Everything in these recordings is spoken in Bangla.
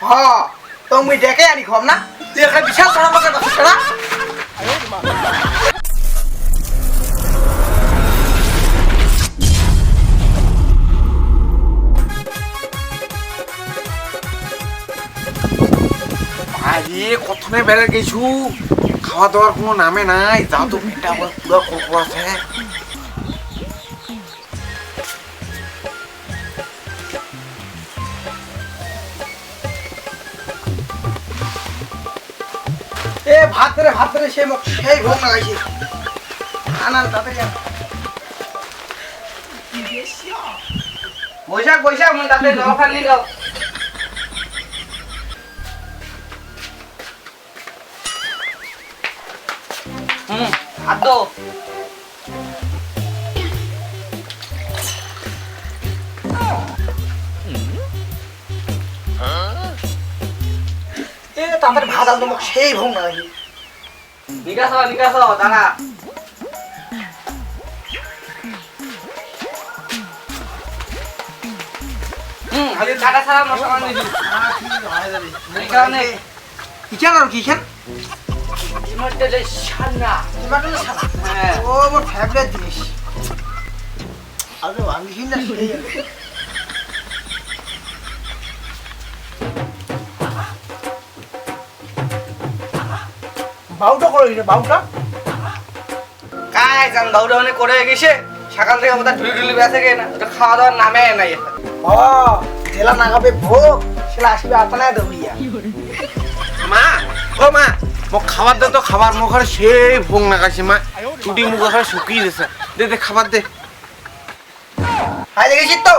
হ্যাঁ তো মুই ডেকে আনি খম না তুই এখানে বিশাল বড় লোকের বাচ্চা না আরে কতনে বেড়ে গেছু খাওয়া দাওয়ার কোনো নামে নাই যাও তো পেটটা আমার পুরো কর্ক আছে এ ভাত রে সে মুখ সেই ভোগ লাগাইছে আনান তাড়াতাড়ি আন বৈশাখ মন তাতে নখান নিয়ে যাও হাত দো তাড়াতাড়ি ভাত আনতো মুখ সেই ভোগ লাগাইছে নিকাশ দাঁড়া আগে কাটা ছাড়া মশলা বানিয়ে দিই এই কারণে কিখান আর কিখান টমেটোর ছানা হ্যাঁ ও আমার ফেভারিট জিনিস আরে আমি না সেই বাউটা করে দিলে বাউটা কাই জান বাউটা অনেক করে গেছে সকাল থেকে আমাদের ঢুলি বেঁচে গে না ওটা খাওয়া দাওয়ার নামে নাই বাবা জেলা নাগাবে ভোগ সেলা আসবে আপনার দৌড়িয়া মা মোক খাবার দে তো খাবার মুখের সেই ভোগ নাগাইছে মা চুটি মুখ এখানে শুকিয়ে দিছে দে খাবার দে হাই দেখেছিস তো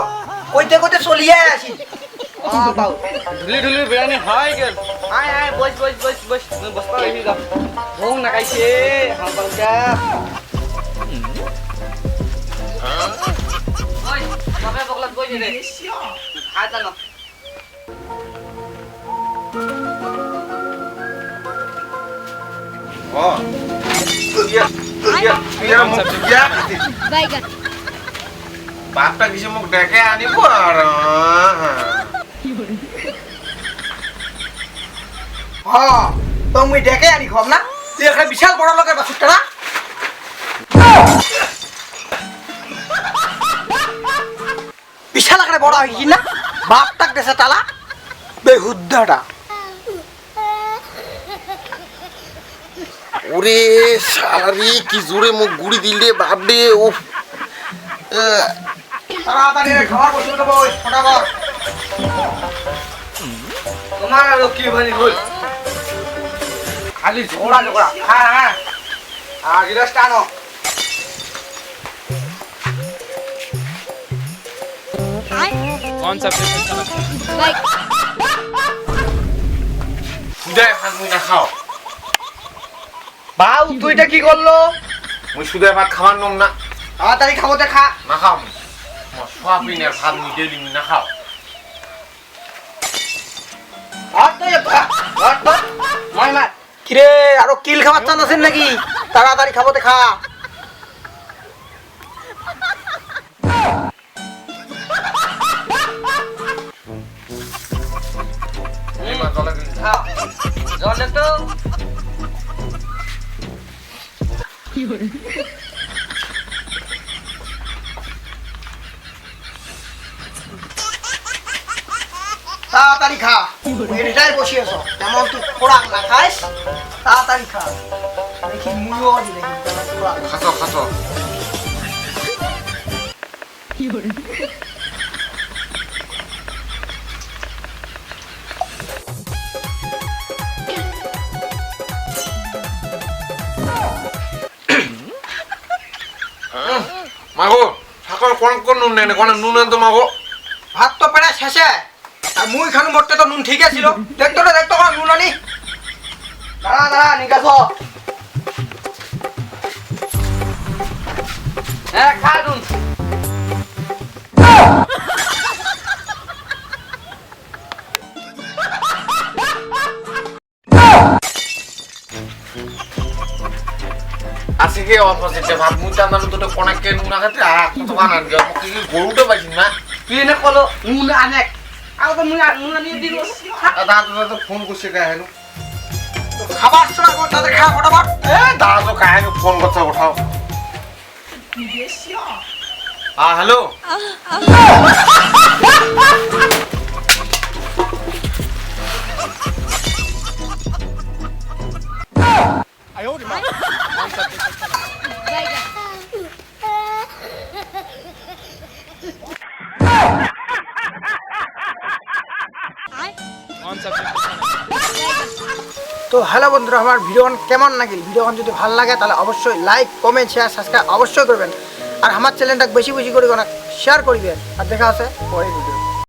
কইতে চলিয়ে আসি বাউ ঢুলি বিরিয়ানি হয় গেল আয় বস বসপা লাগি গা ভোগ নাগাইছে হাল বাউটা ওই বাবা বগলত কই দে খাই জানো বাপটা কিছু মুখ ডেকে আনিব আর হ্যাঁ তো মুই ডেকে আনি খম না তুই এখানে বিশাল বড় লোকের বাচ্চা না বিশাল আকারে বড় হয়েছি না বাপটাক দেশে তালা বেহুদ্দাটা ওরে সারি কি জোরে মুখ গুড়ি দিলে বাপ রে ও তাড়াতাড়ি খাবার বসে দেবো ফটাফট তোমার আর কি বানি হল খালি ঝোড়া হ্যাঁ আর গিলাসটা আনো कौन सा দেখ মুই না খাও বাউ তুইটা কি করলো মুই শুধু ভাত খাওয়ার নম না তাড়াতাড়ি খাবো খা না খাও সোয়াবিনের ভাত মুই ডেলি না খাও কিরে আরো কিল খাবার চান আছেন নাকি তাড়াতাড়ি খাবো খা জল তো তাড়াতাড়ি খা এটাই বসে আছো যেমন তুই খোরাক না খাইস তাড়াতাড়ি খা দেখি মুড়ো দিলে খাতো মাগো ঠাকুর কোন নুন নেই কোন নুন আনতো মাগো ভাত তো প্রায় শেষে আর মুই খানু মোটে তো নুন ঠিক আছিল দেখতো নুন আনি দাঁড়া নিকাশ হ্যাঁ খা নুন আজকে অপোজিটে ভাত মুইটা না দুটো কোনাকে নুন আগাতে আর কত বানান গো কি গরুটা পাইছিস না তুই এনে কলো নুন আনে খাও তো মুনা নিয়ে দিল দাদা ফোন করছে কে হেন খাবার সময় কোন তাদের খাওয়া ফটাফট দাদা তো কাহেন ফোন করছে উঠাও হ্যালো कौन सब्जेक्ट अच्छा लगा कौन सब्जेक्ट अच्छा लगा তো হ্যালো বন্ধুরা আমার ভিডিওখন কেমন লাগিল ভিডিওখন যদি ভালো লাগে তাহলে অবশ্যই লাইক কমেন্ট শেয়ার সাবস্ক্রাইব অবশ্যই করবেন আর আমার চ্যানেলটা বেশি বেশি করে শেয়ার করবেন আর দেখা আছে পরের ভিডিও